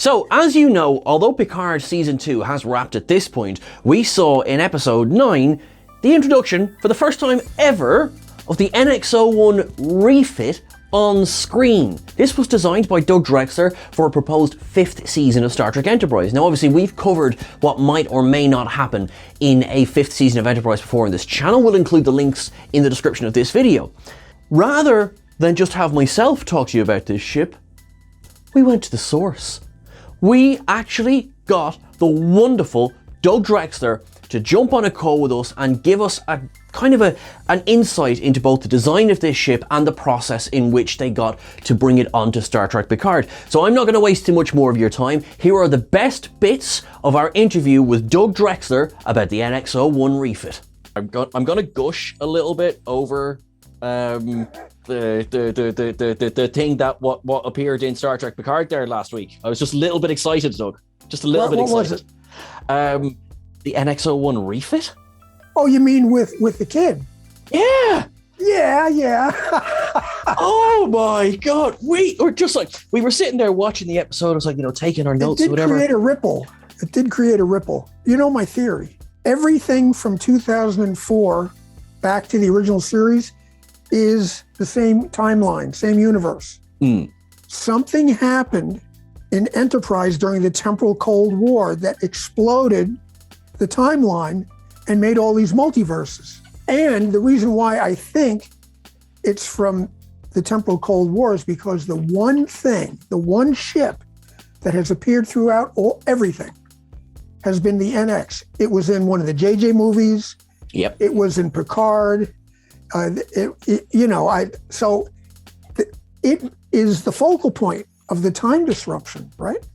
So, as you know, although Picard Season 2 has wrapped at this point, we saw in Episode 9 the introduction, for the first time ever, of the NX-01 Refit on screen. This was designed by Doug Drexler for a proposed 5th season of Star Trek Enterprise. Now obviously we've covered what might or may not happen in a 5th season of Enterprise before, and this channel will include the links in the description of this video. Rather than just have myself talk to you about this ship, we went to the source. We actually got the wonderful Doug Drexler to jump on a call with us and give us a kind of an insight into both the design of this ship and the process in which they got to bring it onto Star Trek Picard. So I'm not going to waste too much more of your time. Here are the best bits of our interview with Doug Drexler about the NX-01 Refit. I'm going to gush a little bit over the thing that what appeared in Star Trek Picard there last week. I was just a little bit excited, Doug. Just a little bit excited. What was it? The NX-01 Refit? Oh, you mean with the kid? Yeah. Yeah. Oh my God. We were sitting there watching the episode. I was like, taking our notes or whatever. It did create a ripple. You know my theory. Everything from 2004 back to the original series is the same timeline, same universe. Something happened in Enterprise during the temporal Cold War that exploded the timeline and made all these multiverses. And the reason why I think it's from the temporal Cold War is because the one ship that has appeared throughout everything has been the NX. It was in one of the JJ movies. Yep. It was in Picard. It is the focal point of the time disruption, right?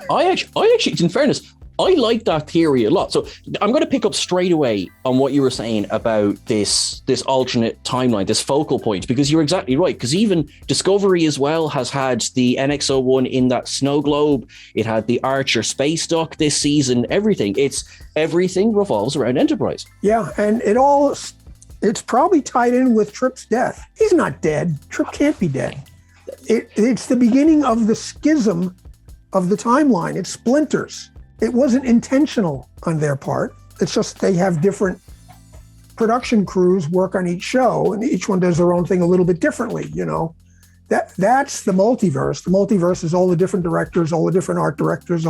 I actually, in fairness, I like that theory a lot. So I'm going to pick up straight away on what you were saying about this alternate timeline, this focal point, because you're exactly right. Because even Discovery as well has had the NX-01 in that snow globe. It had the Archer space dock this season. Everything revolves around Enterprise. Yeah, and it's probably tied in with Trip's death. He's not dead. Trip can't be dead. It's the beginning of the schism of the timeline. It splinters. It wasn't intentional on their part. It's just they have different production crews work on each show, and each one does their own thing a little bit differently, That's the multiverse. The multiverse is all the different directors, all the different art directors,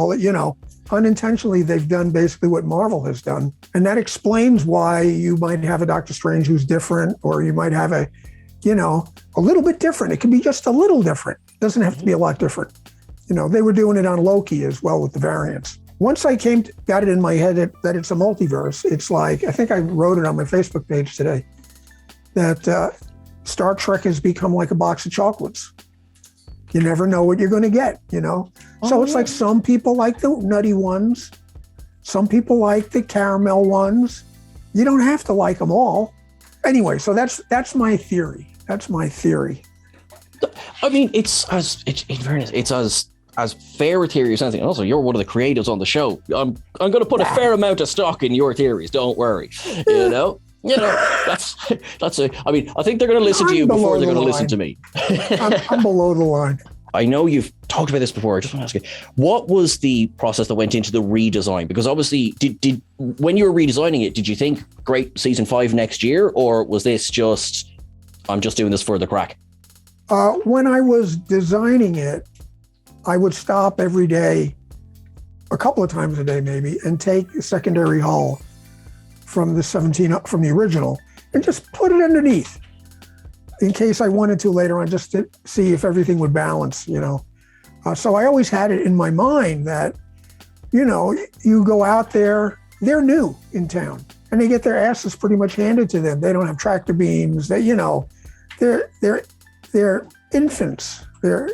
unintentionally they've done basically what Marvel has done. And that explains why you might have a Doctor Strange who's different, or you might have a little bit different. It can be just a little different. It doesn't have to be a lot different. They were doing it on Loki as well with the variants. Once I got it in my head that it's a multiverse, it's like, I think I wrote it on my Facebook page today, that Star Trek has become like a box of chocolates. You never know what you're going to get, So like some people like the nutty ones. Some people like the caramel ones. You don't have to like them all. Anyway, so that's my theory. That's my theory. I mean, in fairness, it's as fair a theory as anything. And also, you're one of the creatives on the show. I'm going to put a fair amount of stock in your theories. Don't worry. That's I mean, I think they're going to listen to you before they're going to listen to me. I'm below the line. I know you've talked about this before. I just want to ask you, what was the process that went into the redesign? Because obviously, did when you were redesigning it, did you think, great, season 5 next year? Or was this just, I'm just doing this for the crack? When I was designing it, I would stop every day, a couple of times a day maybe, and take a secondary hull from the original and just put it underneath in case I wanted to later on, just to see if everything would balance, So I always had it in my mind that, you go out there, they're new in town and they get their asses pretty much handed to them. They don't have tractor beams. They're infants. They're,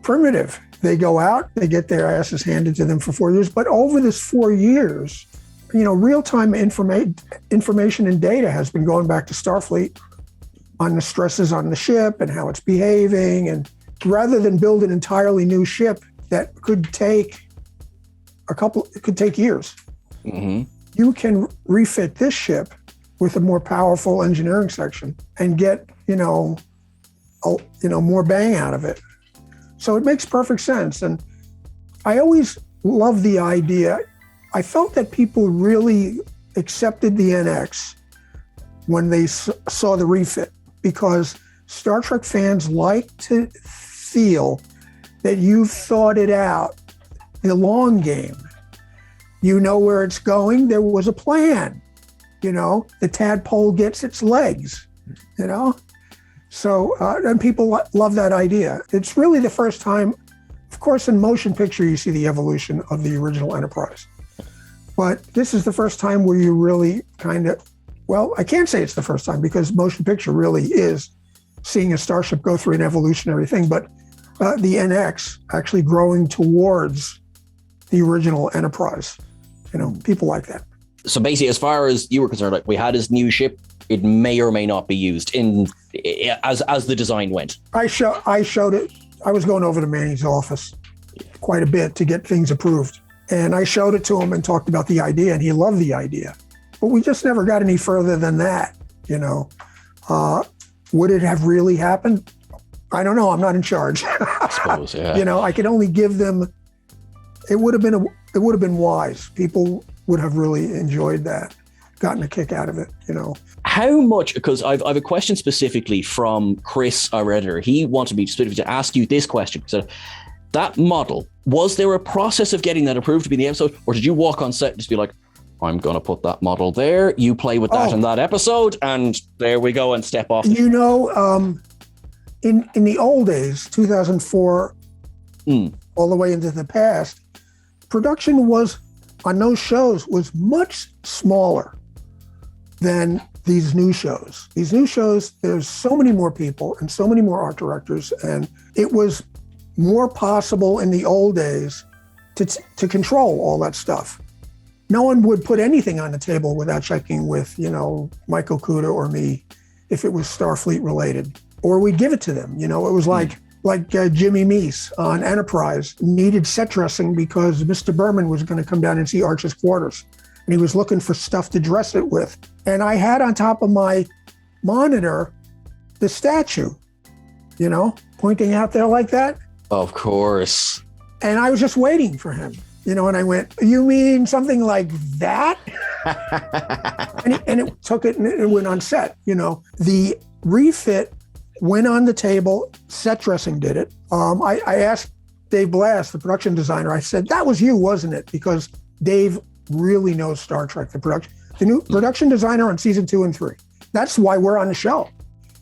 primitive. They go out, they get their asses handed to them for 4 years. But over this 4 years, real-time information and data has been going back to Starfleet on the stresses on the ship and how it's behaving. And rather than build an entirely new ship that could take years, you can refit this ship with a more powerful engineering section and get, more bang out of it. So it makes perfect sense. And I always loved the idea. I felt that people really accepted the NX when they saw the refit, because Star Trek fans like to feel that you've thought it out, the long game. You know where it's going. There was a plan. The tadpole gets its legs, So, and people love that idea. It's really the first time, of course, in motion picture, you see the evolution of the original Enterprise. But this is the first time where you really kind of, well, I can't say it's the first time, because motion picture really is seeing a starship go through an evolutionary thing, but the NX actually growing towards the original Enterprise. People like that. So basically, as far as you were concerned, like, we had this new ship, it may or may not be used as the design went. I showed it. I was going over to Manny's office quite a bit to get things approved. And I showed it to him and talked about the idea, and he loved the idea. But we just never got any further than that, Would it have really happened? I don't know. I'm not in charge. I suppose, yeah. I could only give them, it would have been wise. People would have really enjoyed that, gotten a kick out of it, How much, because I've a question specifically from Chris, our editor. He wanted me specifically to ask you this question. So that model, was there a process of getting that approved to be in the episode, or did you walk on set and just be like, I'm going to put that model there, you play with that in that episode, and there we go, and step off? In the old days, 2004, all the way into the past, production on those shows was much smaller than these new shows. These new shows, there's so many more people and so many more art directors, and it was more possible in the old days to control all that stuff. No one would put anything on the table without checking with, Michael Kuda or me, if it was Starfleet related, or we'd give it to them. It was like Jimmy Meese on Enterprise needed set dressing because Mr. Berman was going to come down and see Archer's quarters, and he was looking for stuff to dress it with. And I had on top of my monitor the statue, pointing out there like that. Of course. And I was just waiting for him, and I went, you mean something like that? and it took it and it went on set, The refit went on the table, set dressing did it. I asked Dave Blass, the production designer, I said, that was you, wasn't it? Because Dave really knows Star Trek, the new production designer on season 2 and 3. That's why we're on the show,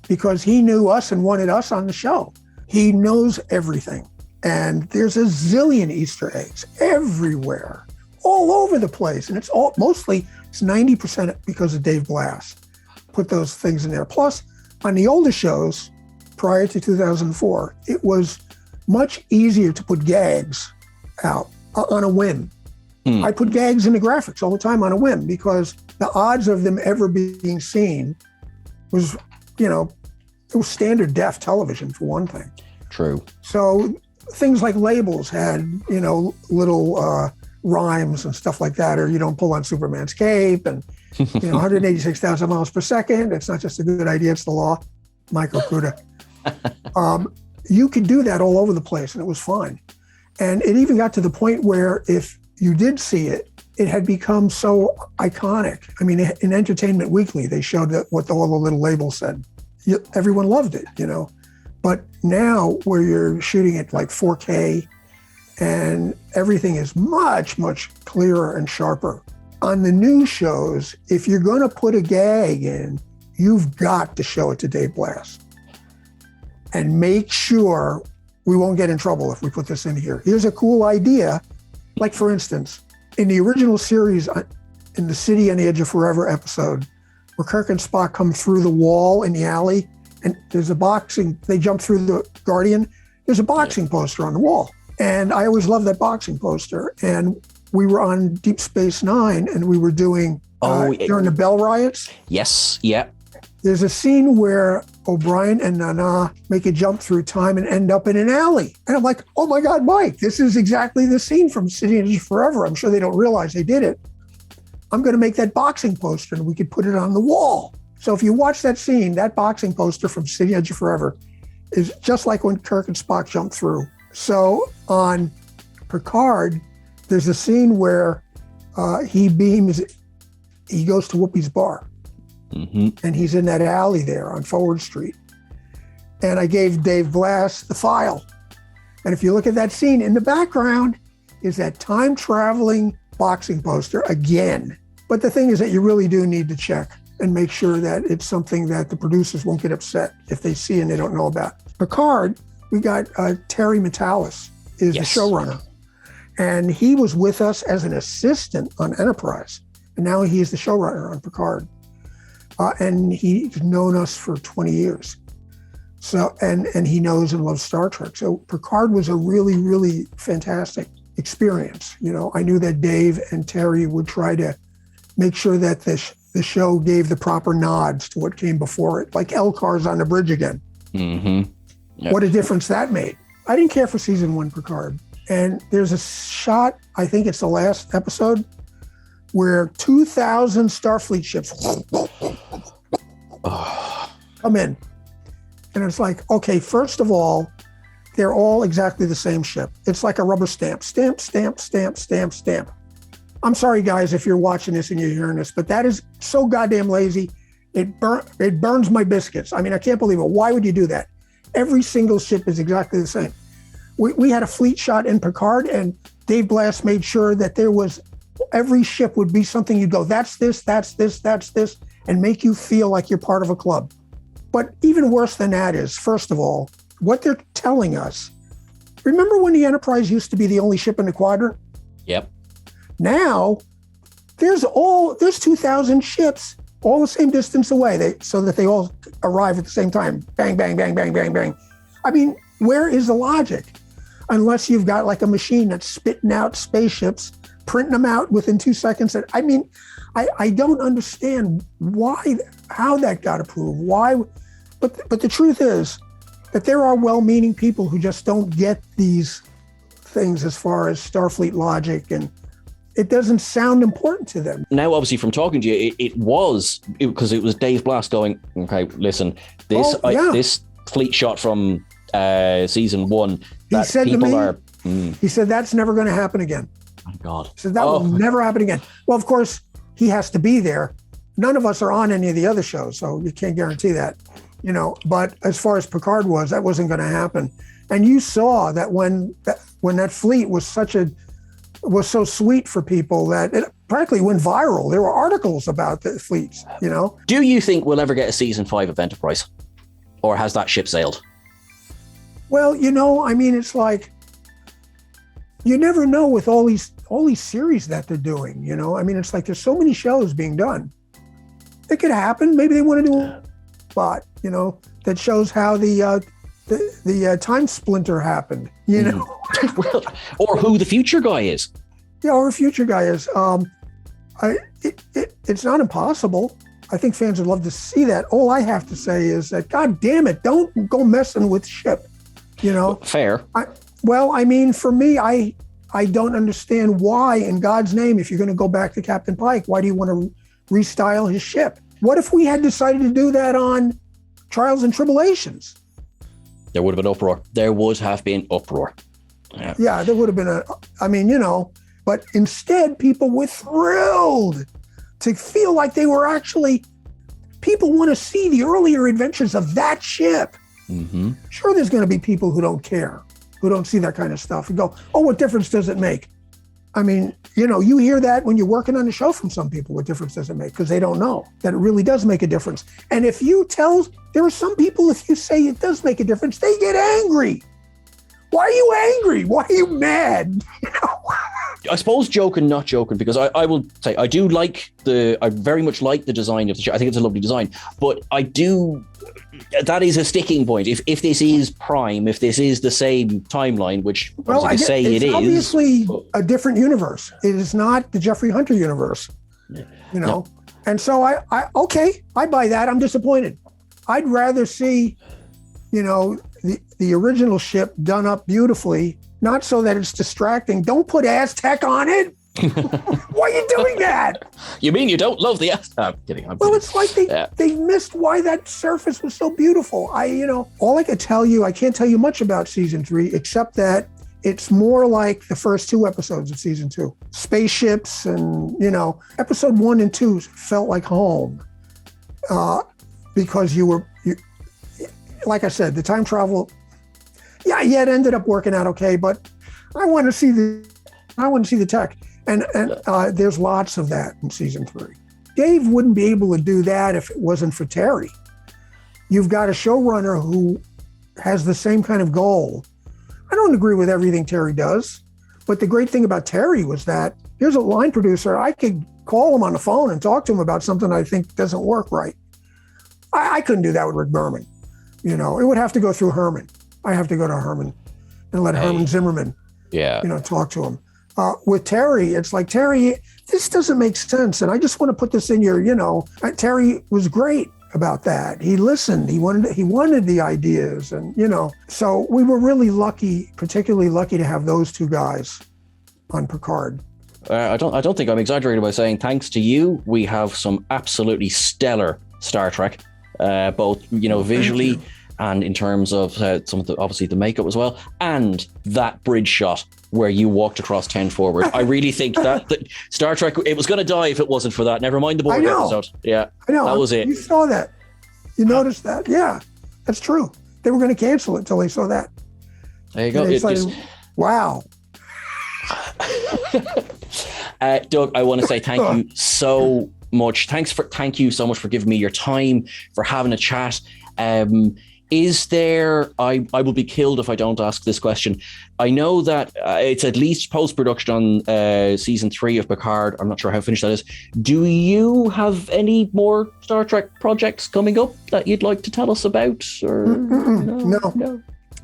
because he knew us and wanted us on the show. He knows everything. And there's a zillion Easter eggs everywhere, all over the place. And it's 90% because of Dave Blass put those things in there. Plus, on the older shows, prior to 2004, it was much easier to put gags out on a whim. I put gags in the graphics all the time on a whim, because the odds of them ever being seen was, it was standard def television for one thing. True. So things like labels had, little rhymes and stuff like that, or you don't pull on Superman's cape, and 186,000 miles per second. It's not just a good idea, it's the law. Michael Kuda. You could do that all over the place, and it was fine. And it even got to the point where if you did see it, it had become so iconic. I mean, in Entertainment Weekly, they showed what all the little labels said. Everyone loved it, But now, where you're shooting it like 4K, and everything is much, much clearer and sharper. On the new shows, if you're going to put a gag in, you've got to show it to Dave Blass. And make sure we won't get in trouble if we put this in here. Here's a cool idea. Like, for instance, in the original series, in the City on the Edge of Forever episode, where Kirk and Spock come through the wall in the alley, and there's they jump through the Guardian, there's a boxing poster on the wall. And I always loved that boxing poster. And we were on Deep Space Nine, and we were doing, during the Bell riots. Yes, yeah. There's a scene where O'Brien and Nana make a jump through time and end up in an alley. And I'm like, oh my God, Mike, this is exactly the scene from City on the Edge of Forever. I'm sure they don't realize they did it. I'm going to make that boxing poster, and we could put it on the wall. So if you watch that scene, that boxing poster from City on the Edge of Forever is just like when Kirk and Spock jumped through. So on Picard, there's a scene where he goes to Whoopi's bar. Mm-hmm. And he's in that alley there on Forward Street. And I gave Dave Glass the file. And if you look at that scene, in the background is that time-traveling boxing poster again. But the thing is that you really do need to check and make sure that it's something that the producers won't get upset if they see and they don't know about. Picard, we got Terry Metalis is the showrunner. And he was with us as an assistant on Enterprise. And now he is the showrunner on Picard. And he's known us for 20 years. So, and he knows and loves Star Trek. So Picard was a really, really fantastic experience. You know, I knew that Dave and Terry would try to make sure that the show gave the proper nods to what came before it, like Elcar's on the bridge again. Mm-hmm. Yep. What a difference that made. I didn't care for season 1 Picard. And there's a shot, I think it's the last episode, where 2,000 Starfleet ships come in. And it's like, okay, first of all, they're all exactly the same ship. It's like a rubber stamp. Stamp, stamp, stamp, stamp, stamp. I'm sorry, guys, if you're watching this and you're hearing this, but that is so goddamn lazy. It burns my biscuits. I mean, I can't believe it. Why would you do that? Every single ship is exactly the same. We had a fleet shot in Picard, and Dave Glass made sure that there was, every ship would be something you'd go, that's this, that's this, that's this, and make you feel like you're part of a club. But even worse than that is, first of all, what they're telling us. Remember when the Enterprise used to be the only ship in the quadrant? Yep. Now, there's 2,000 ships all the same distance away, so that they all arrive at the same time. Bang, bang, bang, bang, bang, bang. I mean, where is the logic? Unless you've got like a machine that's spitting out spaceships, printing them out within 2 seconds. I mean, I don't understand how that got approved. Why? But the truth is that there are well-meaning people who just don't get these things as far as Starfleet logic, and it doesn't sound important to them. Now, obviously, from talking to you, it was because it was Dave Blass going, okay, listen, this fleet shot from season 1. He said to me, he said, that's never going to happen again. Oh, God. He said, that will never happen again. Well, of course, he has to be there. None of us are on any of the other shows, so you can't guarantee that, you know. But as far as Picard was, that wasn't going to happen. And you saw that when that fleet was so sweet for people that it practically went viral. There were articles about the fleets, you know. Do you think we'll ever get a season 5 of Enterprise? Or has that ship sailed? Well, you know, I mean, it's like, you never know with all these series that they're doing, you know. I mean, it's like there's so many shows being done. It could happen. Maybe they want to do a spot, you know, that shows how the time splinter happened, you know. Well, or who the future guy is. Yeah, or a future guy is. It's not impossible. I think fans would love to see that. All I have to say is that, God damn it, don't go messing with ship, you know. Fair. Well, I mean, for me, I don't understand why, in God's name, if you're going to go back to Captain Pike, why do you want to restyle his ship? What if we had decided to do that on Trials and Tribulations? There would have been uproar. There would have been uproar. Yeah, there would have been I mean, you know, but instead people were thrilled to feel like they were actually, people want to see the earlier adventures of that ship. Mm-hmm. Sure, there's going to be people who don't care, who don't see that kind of stuff and go, oh, what difference does it make? I mean, you know, you hear that when you're working on the show from some people, what difference does it make? Because they don't know that it really does make a difference. And if you there are some people, if you say it does make a difference, they get angry. Why are you angry? Why are you mad? You know? I suppose joking, not joking, because I will say I very much like the design of the show. I think it's a lovely design, but that is a sticking point. If this is Prime, if this is the same timeline, which they say it is. It's obviously a different universe. It is not the Jeffrey Hunter universe, you know? No. And so I buy that. I'm disappointed. I'd rather see, you know, the original ship done up beautifully, not so that it's distracting. Don't put Aztec on it. Why are you doing that? You mean you don't love the Aztec? I'm kidding. It's like they missed why that surface was so beautiful. All I can tell you, I can't tell you much about season 3, except that it's more like the first 2 episodes of season 2. Spaceships and, episode 1 and 2 felt like home because you like I said, the time travel, it ended up working out okay, but I want to see the tech. And there's lots of that in season 3. Dave wouldn't be able to do that if it wasn't for Terry. You've got a showrunner who has the same kind of goal. I don't agree with everything Terry does, but the great thing about Terry was that here's a line producer. I could call him on the phone and talk to him about something I think doesn't work right. I couldn't do that with Rick Berman. It would have to go through Herman. I have to go to Herman and let Herman Zimmerman, talk to him. With Terry, it's like, Terry, this doesn't make sense. And I just want to put this in your, Terry was great about that. He listened, he wanted the ideas and, so we were really lucky, particularly lucky to have those 2 guys on Picard. I don't think I'm exaggerating by saying thanks to you, we have some absolutely stellar Star Trek, both, visually and in terms of some of the, obviously the makeup as well, and that bridge shot where you walked across 10 forward. I really think that Star Trek, it was going to die if it wasn't for that. Never mind the Borg episode. Yeah, I know. That was it. You saw that. You noticed that. Yeah, that's true. They were going to cancel it until they saw that. There you go. Wow. Doug, I want to say thank you so much. Thank you so much for giving me your time, for having a chat. Is there, I will be killed if I don't ask this question. I know that it's at least post-production on season 3 of Picard. I'm not sure how finished that is. Do you have any more Star Trek projects coming up that you'd like to tell us about? Or No,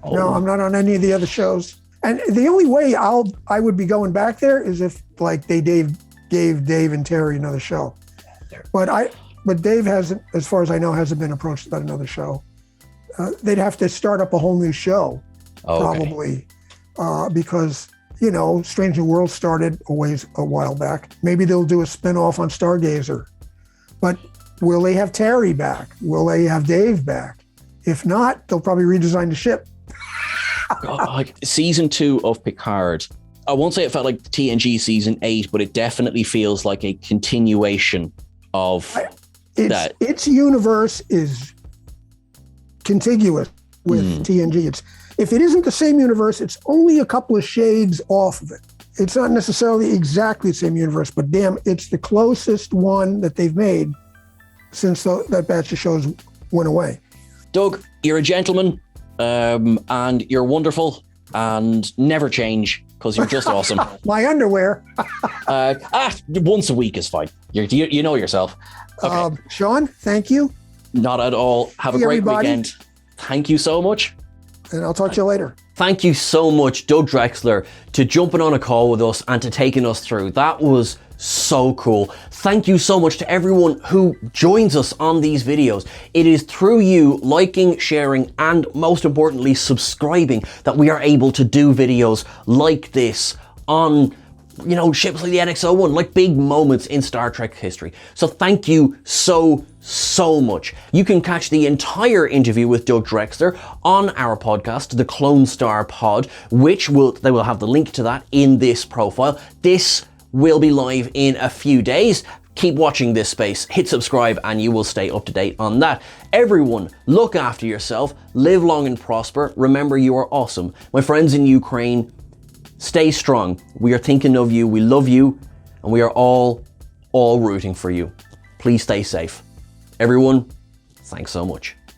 I'm not on any of the other shows. And the only way I would be going back there is if they gave Dave and Terry another show. But Dave hasn't, as far as I know, hasn't been approached about another show. They'd have to start up a whole new show, probably, because, Strange New Worlds started a while back. Maybe they'll do a spinoff on Stargazer. But will they have Terry back? Will they have Dave back? If not, they'll probably redesign the ship. Season 2 of Picard, I won't say it felt like TNG season 8, but it definitely feels like a continuation of that. Its universe is contiguous with TNG. If it isn't the same universe, it's only a couple of shades off of it. It's not necessarily exactly the same universe, but damn, it's the closest one that they've made since that batch of shows went away. Doug, you're a gentleman, and you're wonderful, and never change because you're just awesome. My underwear. Once a week is fine. You know yourself. Okay. Sean, thank you. Not at all. Have a great weekend. Thank you so much. And I'll talk to you later. Thank you so much, Doug Drexler, to jumping on a call with us and to taking us through. That was so cool. Thank you so much to everyone who joins us on these videos. It is through you liking, sharing, and most importantly, subscribing that we are able to do videos like this on ships like the NX-01, like big moments in Star Trek history. So thank you so much. You can catch the entire interview with Doug Drexler on our podcast, the Clone Star Pod, they will have the link to that in this profile. This will be live in a few days. Keep watching this space, hit subscribe, and you will stay up to date on that. Everyone, look after yourself, live long and prosper. Remember, you are awesome. My friends in Ukraine, stay strong. We are thinking of you. We love you. And we are all rooting for you. Please stay safe. Everyone, thanks so much.